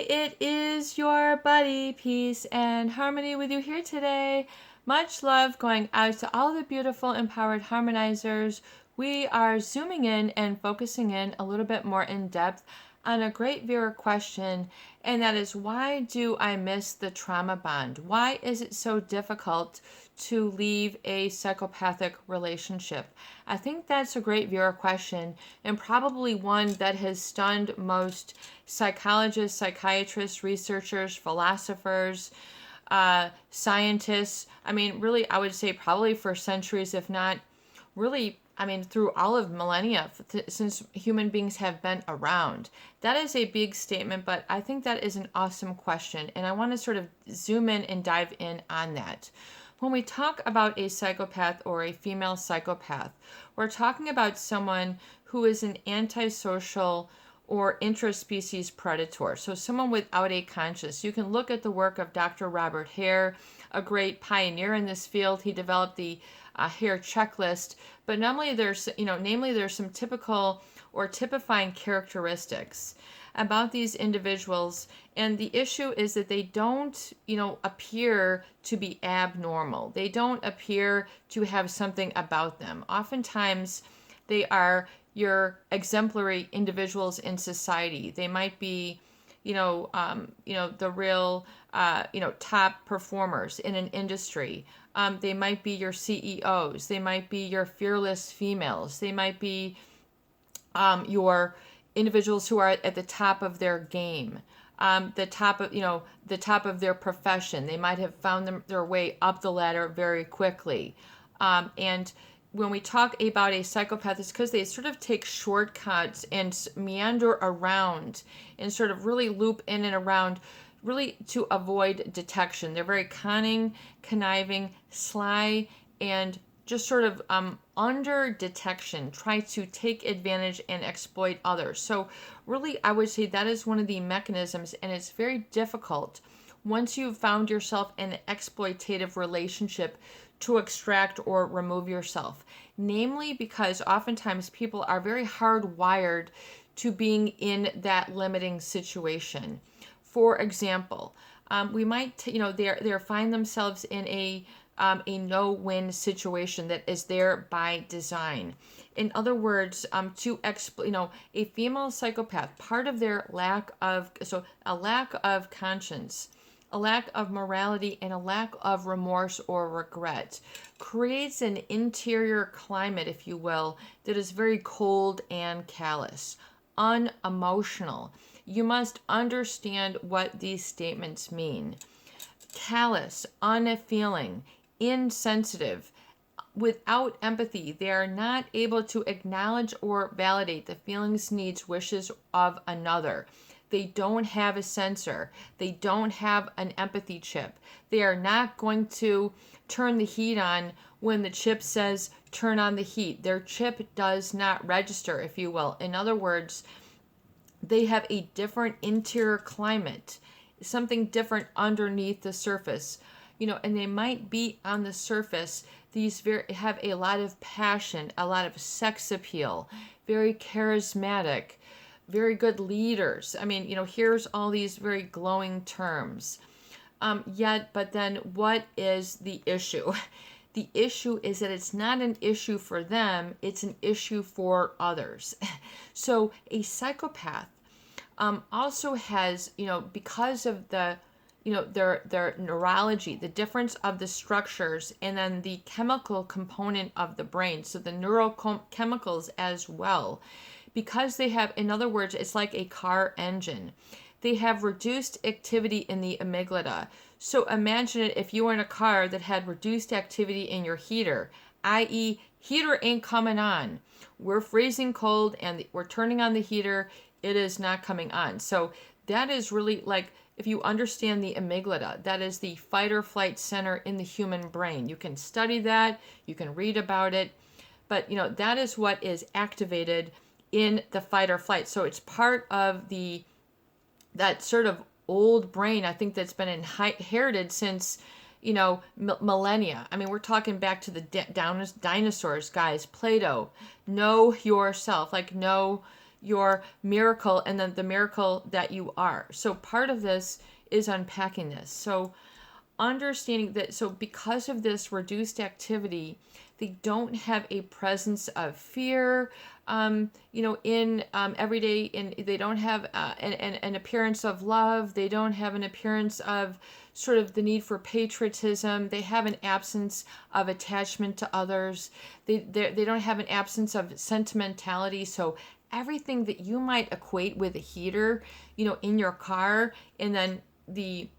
it is your buddy, Peace and Harmony, with you here today. Much love going out to all the beautiful, empowered harmonizers. We are zooming in and focusing in a little bit more in depth on a great viewer question, and that is, why do I miss the trauma bond? Why is it so difficult to leave a psychopathic relationship? I think that's a great viewer question, and probably one that has stunned most psychologists, psychiatrists, researchers, philosophers, scientists. I mean, really, I would say probably for centuries, if not really, I mean, through all of millennia, since human beings have been around. That is a big statement, but I think that is an awesome question, and I want to sort of zoom in and dive in on that. When we talk about a psychopath or a female psychopath, we're talking about someone who is an antisocial or intraspecies predator. So someone without a conscience. You can look at the work of Dr. Robert Hare, a great pioneer in this field. He developed the Hare checklist, but namely there's some typical or typifying characteristics about these individuals, and the issue is that they don't, appear to be abnormal. They don't appear to have something about them. Oftentimes, they are your exemplary individuals in society. They might be, the real, top performers in an industry. They might be your CEOs. They might be your fearless females. They might be your individuals who are at the top of their game, the top of their profession. They might have found their way up the ladder very quickly. And when we talk about a psychopath, it's because they sort of take shortcuts and meander around and sort of really loop in and around, really to avoid detection. They're very cunning, conniving, sly, and just sort of under detection, try to take advantage and exploit others. So really, I would say that is one of the mechanisms, and it's very difficult once you've found yourself in an exploitative relationship to extract or remove yourself. Namely, because oftentimes people are very hardwired to being in that limiting situation. For example, we might, they find themselves in a no-win situation that is there by design. In other words, a female psychopath, part of their lack of conscience, a lack of morality, and a lack of remorse or regret creates an interior climate, if you will, that is very cold and callous, unemotional. You must understand what these statements mean. Callous, unfeeling, insensitive, without empathy. They are not able to acknowledge or validate the feelings, needs, wishes of another. They don't have a sensor. They don't have an empathy chip. They are not going to turn the heat on when the chip says turn on the heat. Their chip does not register, if you will. In other words, they have a different interior climate, something different underneath the surface. And they might be on the surface, have a lot of passion, a lot of sex appeal, very charismatic, very good leaders. I mean, here's all these very glowing terms. But then what is the issue? The issue is that it's not an issue for them, it's an issue for others. So a psychopath also has, because of the their neurology, the difference of the structures, and then the chemical component of the brain, so the neurochemicals as well, because they have, in other words, it's like a car engine. They have reduced activity in the amygdala. So imagine it if you were in a car that had reduced activity in your heater, i.e. heater ain't coming on. We're freezing cold and we're turning on the heater. It is not coming on. So that is really like, if you understand the amygdala, that is the fight or flight center in the human brain. You can study that, you can read about it, but that is what is activated in the fight or flight. So it's part of that sort of old brain, I think, that's been inherited since, millennia. I mean, we're talking back to the dinosaurs, guys. Plato, know yourself, like know your miracle and then the miracle that you are. So part of this is unpacking this. So understanding that, so because of this reduced activity, they don't have a presence of fear, in every day, and they don't have an appearance of love. They don't have an appearance of sort of the need for patriotism. They have an absence of attachment to others. They don't have an absence of sentimentality. So everything that you might equate with a heater, in your car, and then the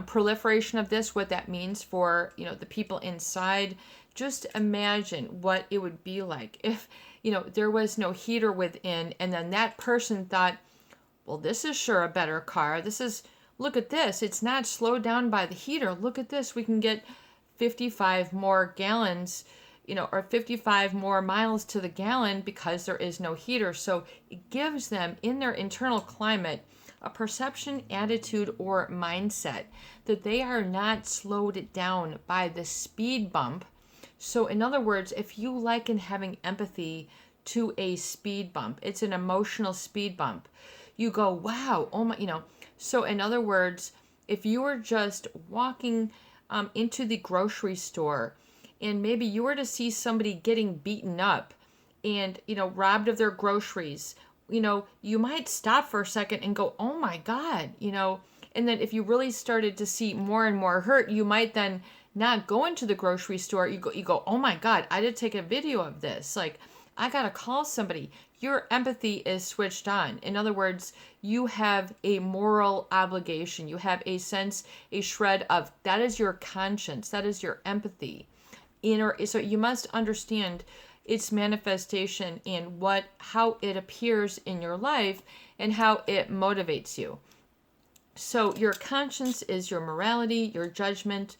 proliferation of this, what that means for, the people inside. Just imagine what it would be like if, there was no heater within, and then that person thought, well, this is sure a better car. Look at this. It's not slowed down by the heater. Look at this. We can get 55 more gallons, or 55 more miles to the gallon because there is no heater. So it gives them, in their internal climate, a perception, attitude, or mindset that they are not slowed down by the speed bump. So in other words, if you liken having empathy to a speed bump, it's an emotional speed bump. You go, wow, oh my, So in other words, if you were just walking into the grocery store and maybe you were to see somebody getting beaten up and, robbed of their groceries, you might stop for a second and go, oh my God, and then if you really started to see more and more hurt, you might then not go into the grocery store. You go, oh my God, I did take a video of this. Like, I got to call somebody. Your empathy is switched on. In other words, you have a moral obligation. You have a sense, a shred of, that is your conscience. That is your empathy. So you must understand its manifestation and how it appears in your life and how it motivates you. So your conscience is your morality, your judgment,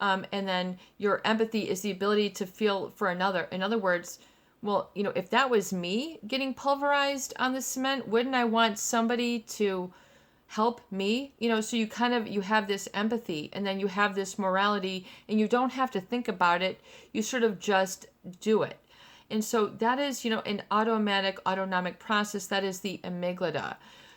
and then your empathy is the ability to feel for another. In other words, well, if that was me getting pulverized on the cement, wouldn't I want somebody to help me? So you have this empathy, and then you have this morality, and you don't have to think about it. You sort of just do it. And so that is, an autonomic process. That is the amygdala.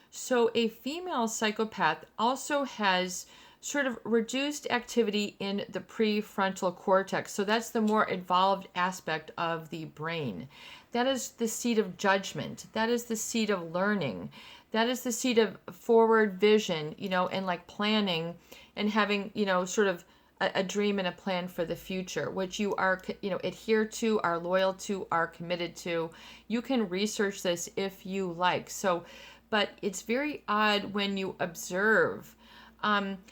So a female psychopath also has sort of reduced activity in the prefrontal cortex. So that's the more evolved aspect of the brain. That is the seat of judgment. That is the seat of learning. That is the seat of forward vision, and like planning and having, sort of a dream and a plan for the future, which you are, adhere to, are loyal to, are committed to. You can research this if you like. So, but it's very odd when you observe.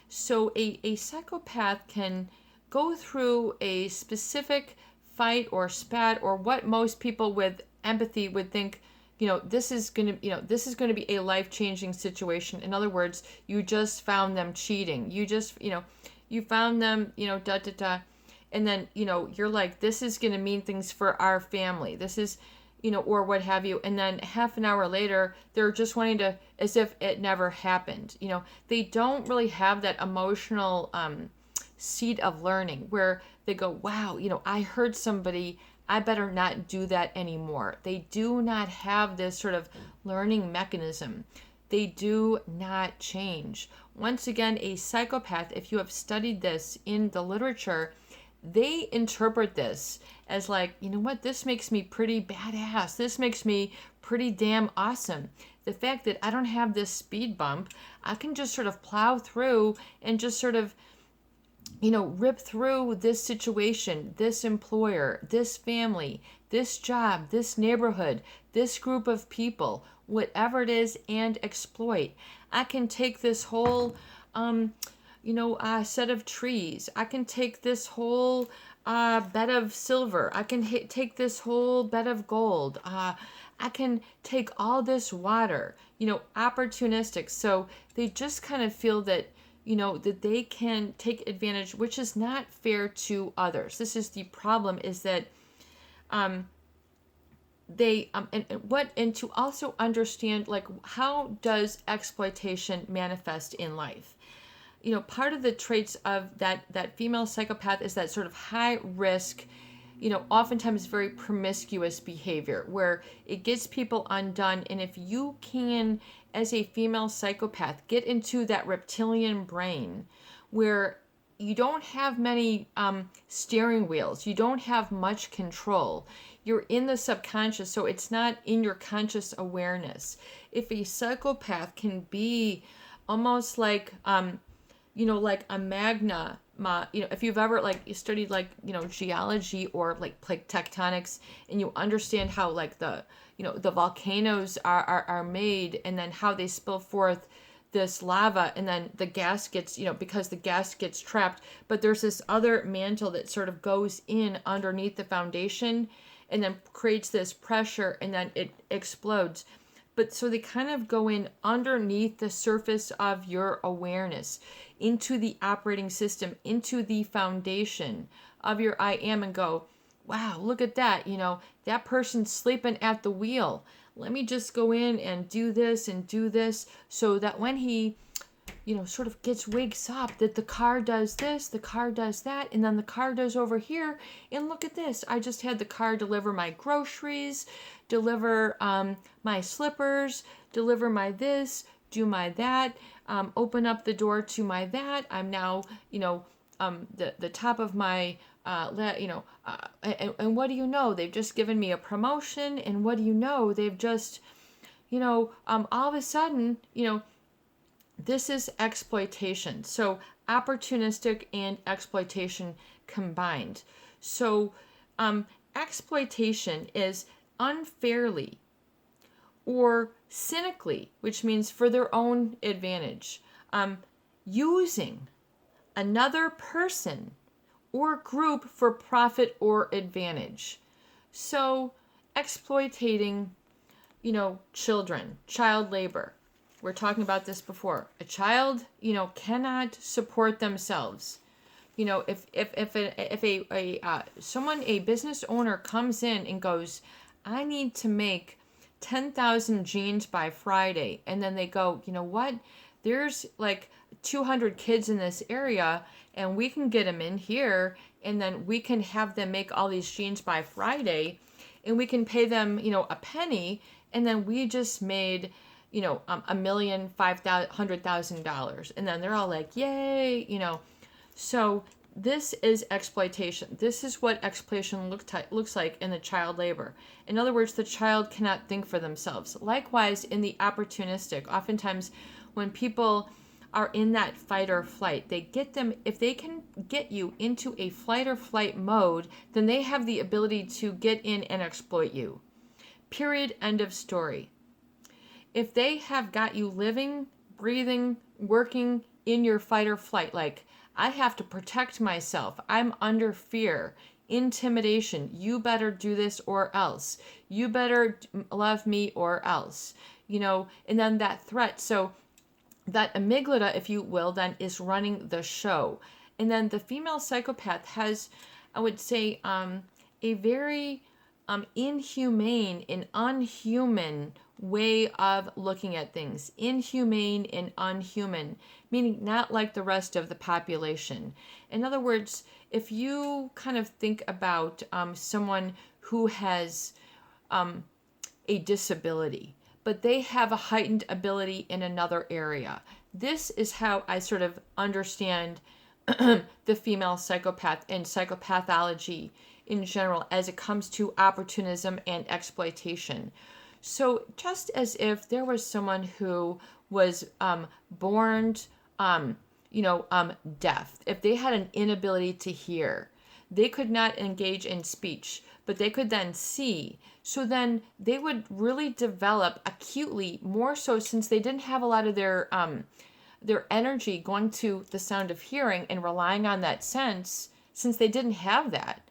So a psychopath can go through a specific fight or spat, or what most people with empathy would think, this is going to be a life-changing situation. In other words, you just found them cheating. You just, you found them, and then, you're like, this is going to mean things for our family. This is, or what have you. And then half an hour later, they're just wanting to, as if it never happened. They don't really have that emotional seed of learning where they go, wow, I heard somebody, I better not do that anymore. They do not have this sort of learning mechanism. They do not change. Once again, a psychopath, if you have studied this in the literature, they interpret this as like, what, this makes me pretty badass. This makes me pretty damn awesome. The fact that I don't have this speed bump, I can just sort of plow through and just sort of, rip through this situation, this employer, this family, this job, this neighborhood, this group of people, whatever it is, and exploit. I can take this whole, set of trees. I can take this whole bed of silver. I can take this whole bed of gold. I can take all this water, opportunistic. So they just kind of feel that, that they can take advantage, which is not fair to others. This is the problem, is that they and to also understand, like, how does exploitation manifest in life? Part of the traits of that female psychopath is that sort of high risk, oftentimes very promiscuous behavior where it gets people undone. And if you can, as a female psychopath, get into that reptilian brain where you don't have many steering wheels, you don't have much control, you're in the subconscious, so it's not in your conscious awareness. If a psychopath can be almost like like a magma, if you've ever you studied geology or like plate tectonics, and you understand how the volcanoes are made, and then how they spill forth this lava, and then the gas gets, because the gas gets trapped, but there's this other mantle that sort of goes in underneath the foundation and then creates this pressure, and then it explodes. But so they kind of go in underneath the surface of your awareness, into the operating system, into the foundation of your I am, and go, wow, look at that. That person's sleeping at the wheel. Let me just go in and do this, so that when he, sort of wakes up, that the car does this, the car does that, and then the car does over here. And look at this. I just had the car deliver my groceries, deliver my slippers, deliver my this, do my that, open up the door to my that. I'm now, the top of my, and what do you know? They've just given me a promotion, and what do you know? They've just, all of a sudden, this is exploitation. So opportunistic and exploitation combined. So exploitation is unfairly or cynically, which means for their own advantage, using another person or group for profit or advantage. So exploiting, children, child labor. We're talking about this before. A child, cannot support themselves. If a business owner comes in and goes, I need to make 10,000 jeans by Friday, and then they go, you know what? There's 200 kids in this area, and we can get them in here, and then we can have them make all these jeans by Friday, and we can pay them, a penny, and then we just made, $1,500,000, and then they're all like, yay, So this is exploitation. This is what exploitation looks like in the child labor. In other words, the child cannot think for themselves. Likewise, in the opportunistic, oftentimes when people are in that fight or flight, if they can get you into a flight or flight mode, then they have the ability to get in and exploit you. Period. End of story. If they have got you living, breathing, working in your fight or flight, I have to protect myself, I'm under fear, intimidation, you better do this or else, you better love me or else, and then that threat. So that amygdala, if you will, then is running the show. And then the female psychopath has, I would say, a very inhumane and unhuman way of looking at things. Inhumane and unhuman, meaning not like the rest of the population. In other words, if you kind of think about someone who has a disability, but they have a heightened ability in another area. This is how I sort of understand the female psychopath and psychopathology in general as it comes to opportunism and exploitation. So just as if there was someone who was born, deaf, if they had an inability to hear, they could not engage in speech, but they could then see. So then they would really develop acutely, more so since they didn't have a lot of their energy going to the sound of hearing and relying on that sense, since they didn't have that.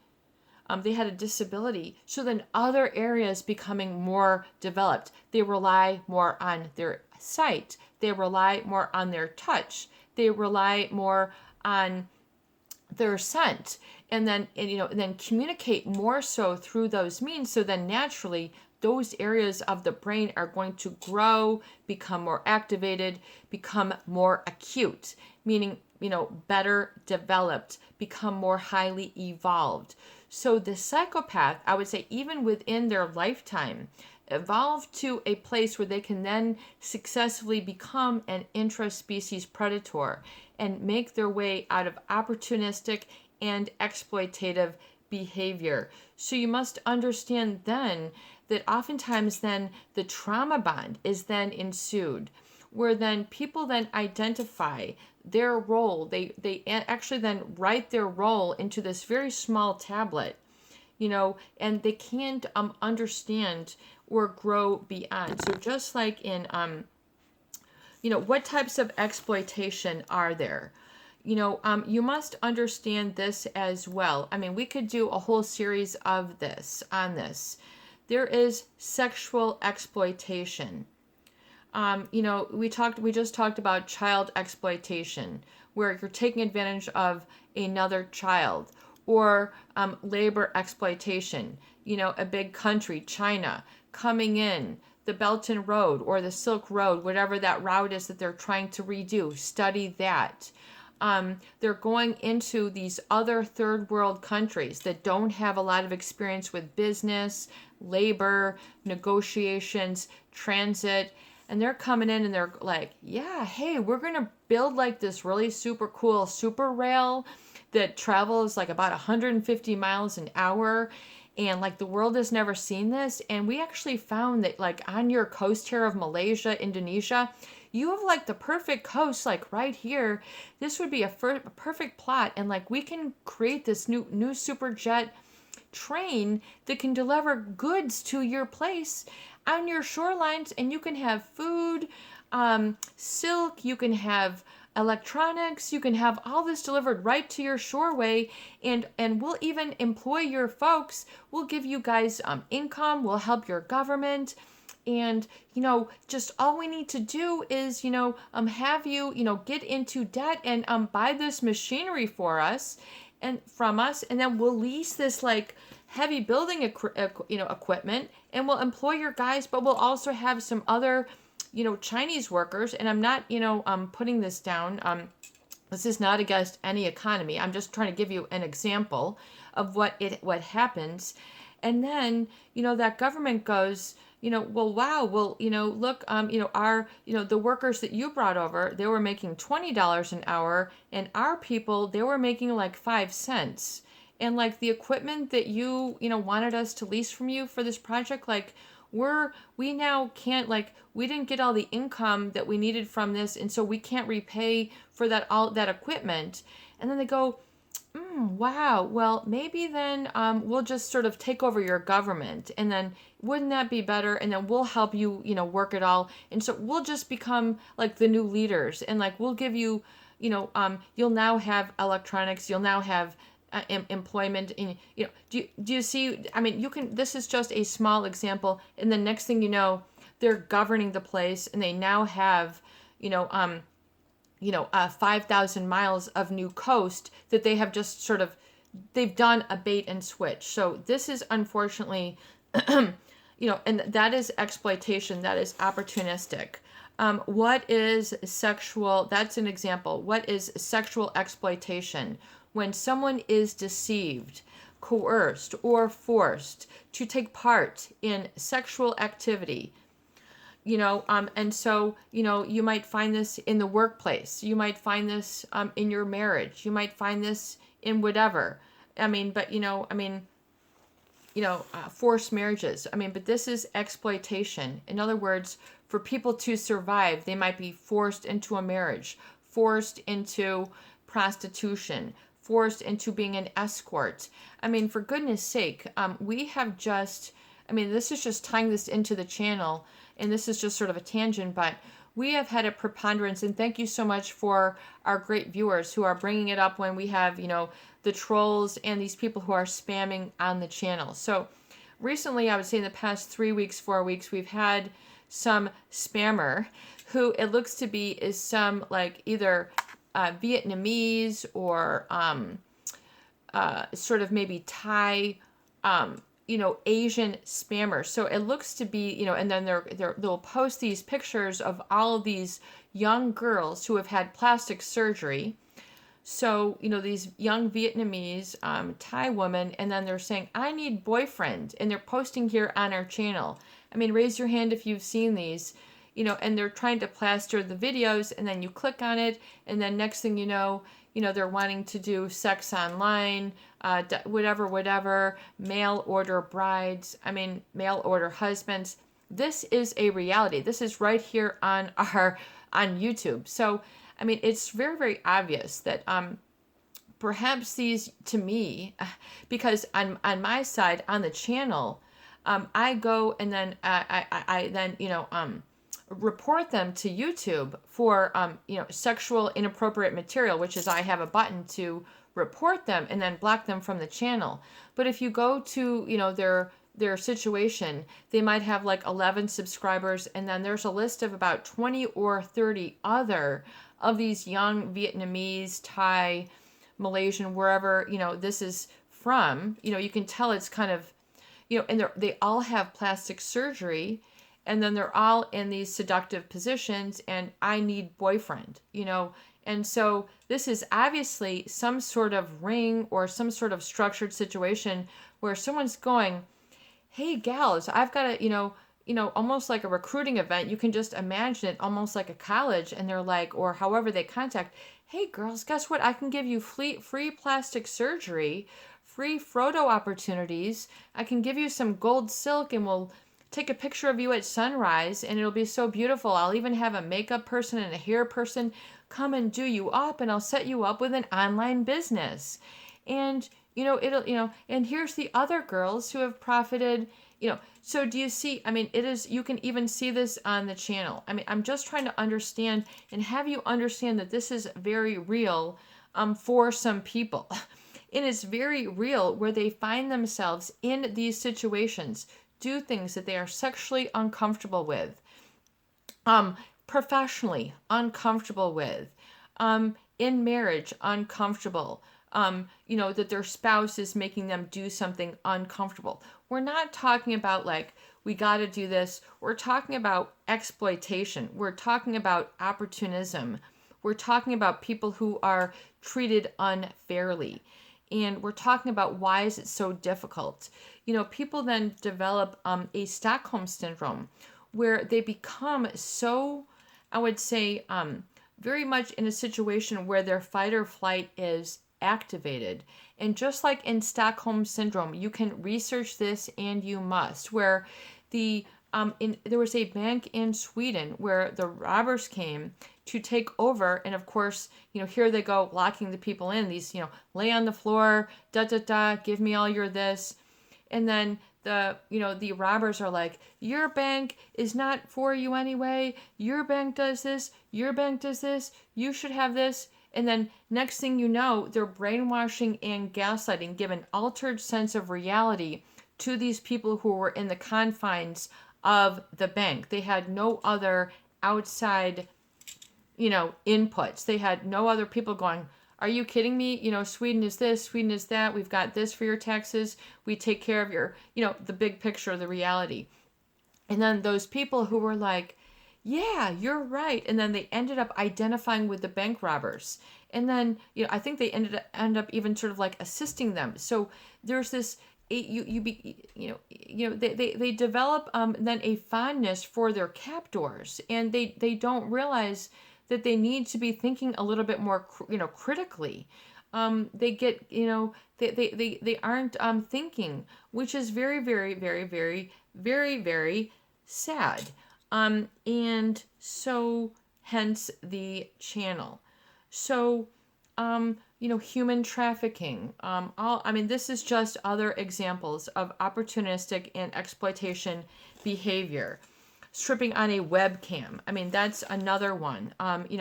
They had a disability. So then other areas becoming more developed. They rely more on their sight. They rely more on their touch. They rely more on their scent. And then communicate more so through those means. So then naturally, those areas of the brain are going to grow, become more activated, become more acute, meaning, better developed, become more highly evolved. So the psychopath, I would say, even within their lifetime, evolve to a place where they can then successfully become an intraspecies predator and make their way out of opportunistic and exploitative behavior. So you must understand then that oftentimes then the trauma bond is then ensued, where then people then identify their role. They actually then write their role into this very small tablet, and they can't understand or grow beyond. So just like in, what types of exploitation are there? You must understand this as well. I mean, we could do a whole series of this on this. There is sexual exploitation. We just talked about child exploitation, where you're taking advantage of another child, or labor exploitation. A big country, China, coming in the Belt and Road or the Silk Road, whatever that route is that they're trying to redo. Study that. They're going into these other third world countries that don't have a lot of experience with business, labor, negotiations, transit. And they're coming in and they're like, yeah, hey, we're going to build like this really super cool super rail that travels like about 150 miles an hour. And like the world has never seen this. And we actually found that like on your coast here of Malaysia, Indonesia, you have like the perfect coast, like right here. This would be a perfect plot. And like we can create this new super jet train that can deliver goods to your place on your shorelines, and you can have food, silk, you can have electronics, you can have all this delivered right to your shoreway, and we'll even employ your folks. We'll give you guys income, we'll help your government. And, just all we need to do is, have you, get into debt and buy this machinery for us and from us. And then we'll lease this like heavy building, equipment, and we'll employ your guys, but we'll also have some other, Chinese workers. And I'm not, putting this down. This is not against any economy. I'm just trying to give you an example of what happens. And then, that government goes, well, wow, well, look, the workers that you brought over, they were making $20 an hour, and our people, they were making like 5 cents. And like the equipment that you, wanted us to lease from you for this project, like we now can't, like, we didn't get all the income that we needed from this, and so we can't repay for all that equipment. And then they go, wow, well, maybe then we'll just sort of take over your government, and then wouldn't that be better? And then we'll help you, work it all. And so we'll just become like the new leaders, and like we'll give you, you'll now have electronics, you'll now have employment. And do you see? I mean, this is just a small example, and the next thing you know, they're governing the place, and they now have, 5,000 miles of new coast that they have just sort of, they've done a bait and switch. So this is unfortunately, and that is exploitation, that is opportunistic. What is sexual? That's an example. What is sexual exploitation? When someone is deceived, coerced, or forced to take part in sexual activity. And so, you might find this in the workplace. You might find this in your marriage. You might find this in whatever. Forced marriages. But this is exploitation. In other words, for people to survive, they might be forced into a marriage, forced into prostitution, forced into being an escort. For goodness sake, we have just, this is just tying this into the channel, and this is just sort of a tangent, but we have had a preponderance, and thank you so much for our great viewers who are bringing it up when we have, the trolls and these people who are spamming on the channel. So recently, I would say in the past 3 weeks, 4 weeks, we've had some spammer who it looks to be is some like either Vietnamese or sort of maybe Thai, Asian spammers. So it looks to be, and then they'll post these pictures of all of these young girls who have had plastic surgery. So, these young Vietnamese Thai women, and then they're saying, I need boyfriend. And they're posting here on our channel. I mean, raise your hand if you've seen these, and they're trying to plaster the videos, and then you click on it, and then next thing you know, they're wanting to do sex online, whatever, mail order brides, mail order husbands. This is a reality. This is right here on YouTube. So, it's very, very obvious that perhaps these, to me, because on my side, on the channel, I go and then I then, report them to YouTube for, sexual inappropriate material, which is I have a button to report them and then block them from the channel. But if you go to, their situation, they might have like 11 subscribers, and then there's a list of about 20 or 30 other of these young Vietnamese, Thai, Malaysian, wherever, this is from. You can tell it's kind of, and they all have plastic surgery, and then they're all in these seductive positions, and I need boyfriend, and so this is obviously some sort of ring or some sort of structured situation where someone's going, hey gals, I've got a, almost like a recruiting event. You can just imagine it almost like a college, and they're like, or however they contact, hey girls, guess what? I can give you free plastic surgery, free photo opportunities. I can give you some gold silk, and we'll take a picture of you at sunrise, and it'll be so beautiful. I'll even have a makeup person and a hair person come and do you up, and I'll set you up with an online business. And and here's the other girls who have profited, so do you see, you can even see this on the channel. I'm just trying to understand and have you understand that this is very real for some people. And it's very real where they find themselves in these situations, do things that they are sexually uncomfortable with, professionally uncomfortable with, in marriage uncomfortable, that their spouse is making them do something uncomfortable. We're not talking about like, we got to do this. We're talking about exploitation. We're talking about opportunism. We're talking about people who are treated unfairly. And we're talking about why is it so difficult. People then develop a Stockholm syndrome where they become so, I would say, very much in a situation where their fight or flight is activated. And just like in Stockholm syndrome, you can research this, and you must, where there was a bank in Sweden where the robbers came to take over, and of course, here they go locking the people in, these, lay on the floor, give me all your this. And then the robbers are like, your bank is not for you anyway, your bank does this, your bank does this, you should have this. And then next thing you know, they're brainwashing and gaslighting, give an altered sense of reality to these people who were in the confines of the bank. They had no other outside, inputs. They had no other people going, are you kidding me? Sweden is this, Sweden is that. We've got this for your taxes. We take care of your, the big picture, the reality. And then those people who were like, yeah, you're right. And then they ended up identifying with the bank robbers. And then, I think they end up even sort of like assisting them. So there's this, they develop then a fondness for their captors, and they don't realize that they need to be thinking a little bit more, critically. They get, they aren't thinking, which is very, very, very, very, very, very sad. And so hence the channel. So, human trafficking, this is just other examples of opportunistic and exploitation behavior. Stripping on a webcam, that's another one.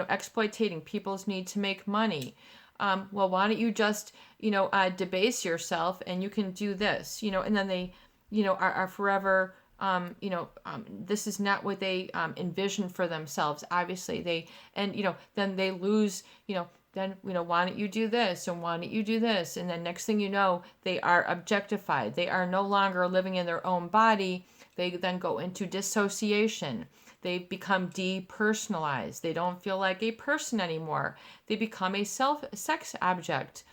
Exploiting people's need to make money. Well, why don't you just, debase yourself and you can do this, and then they, are forever, this is not what they envision for themselves. Obviously, then they lose, then, why don't you do this? And why don't you do this? And then next thing you know, they are objectified. They are no longer living in their own body. They then go into dissociation. They've become depersonalized. They don't feel like a person anymore. They become a sex object.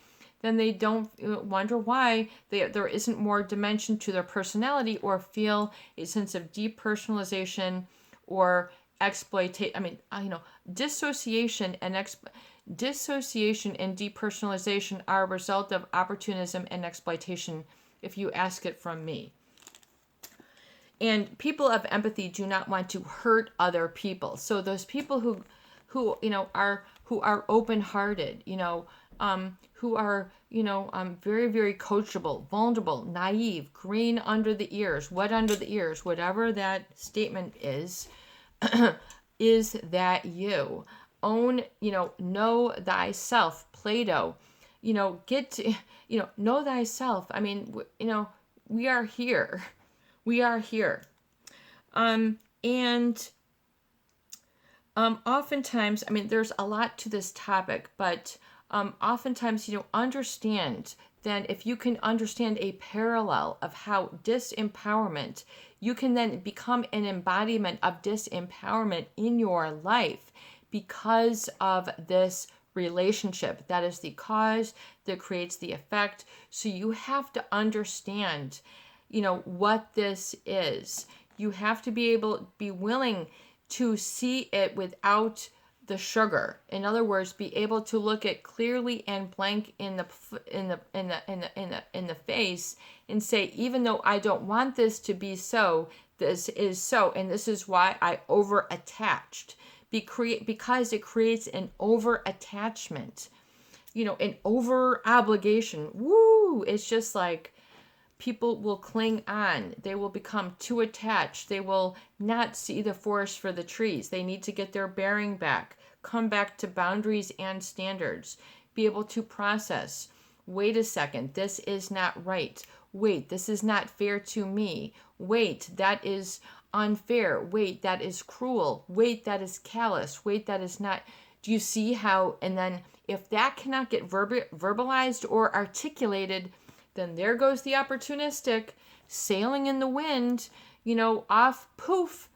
Then they don't wonder why there isn't more dimension to their personality, or feel a sense of depersonalization or exploitation. I mean, dissociation and depersonalization are a result of opportunism and exploitation, if you ask it from me. And people of empathy do not want to hurt other people. So those people who are open-hearted, who are very, very coachable, vulnerable, naive, green under the ears, wet under the ears, whatever that statement is that you own, know thyself, Plato, get to, know thyself. I mean, we are here. We are here. Oftentimes, I mean, there's a lot to this topic, but oftentimes, understand then, if you can understand a parallel of how disempowerment, you can then become an embodiment of disempowerment in your life because of this relationship. That is the cause that creates the effect. So you have to understand, what this is. You have to be willing to see it without the sugar. In other words, be able to look it clearly and blank in the face and say, even though I don't want this to be so, this is so, and this is why I over attached. Because it creates an over attachment, an over obligation. Woo! It's just like people will cling on. They will become too attached. They will not see the forest for the trees. They need to get their bearing back, come back to boundaries and standards, be able to process. Wait a second, this is not right. Wait, this is not fair to me. Wait, that is unfair. Wait, that is cruel. Wait, that is callous. Wait, that is not. Do you see how? And then if that cannot get verbalized or articulated, then there goes the opportunistic, sailing in the wind, off, poof,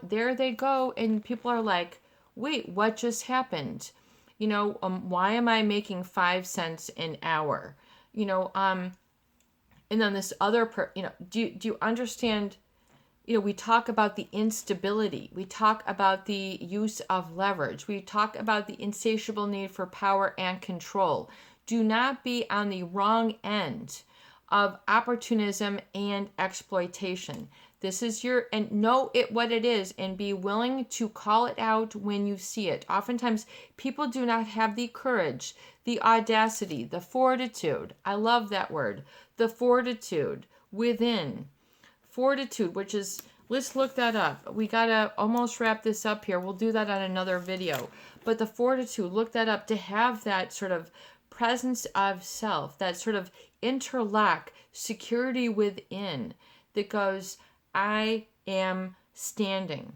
there they go. And people are like, wait, what just happened? Why am I making 5 cents an hour? And then this other, do you understand? We talk about the instability. We talk about the use of leverage. We talk about the insatiable need for power and control. Do not be on the wrong end of opportunism and exploitation. This is and know it what it is, and be willing to call it out when you see it. Oftentimes, people do not have the courage, the audacity, the fortitude. I love that word. The fortitude within. Fortitude, which is, let's look that up. We got to almost wrap this up here. We'll do that on another video. But the fortitude, look that up, to have that sort of presence of self, that sort of interlock, security within, that goes, I am standing.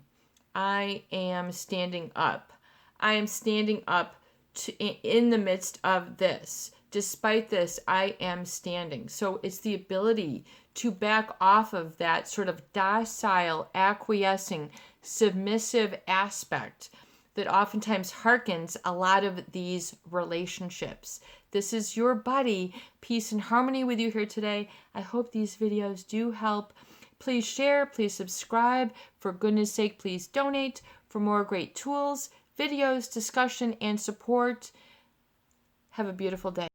I am standing up. I am standing up in the midst of this. Despite this, I am standing. So it's the ability to back off of that sort of docile, acquiescing, submissive aspect that oftentimes harkens a lot of these relationships. This is your buddy, Peace and Harmony, with you here today. I hope these videos do help. Please share, please subscribe. For goodness sake, please donate for more great tools, videos, discussion, and support. Have a beautiful day.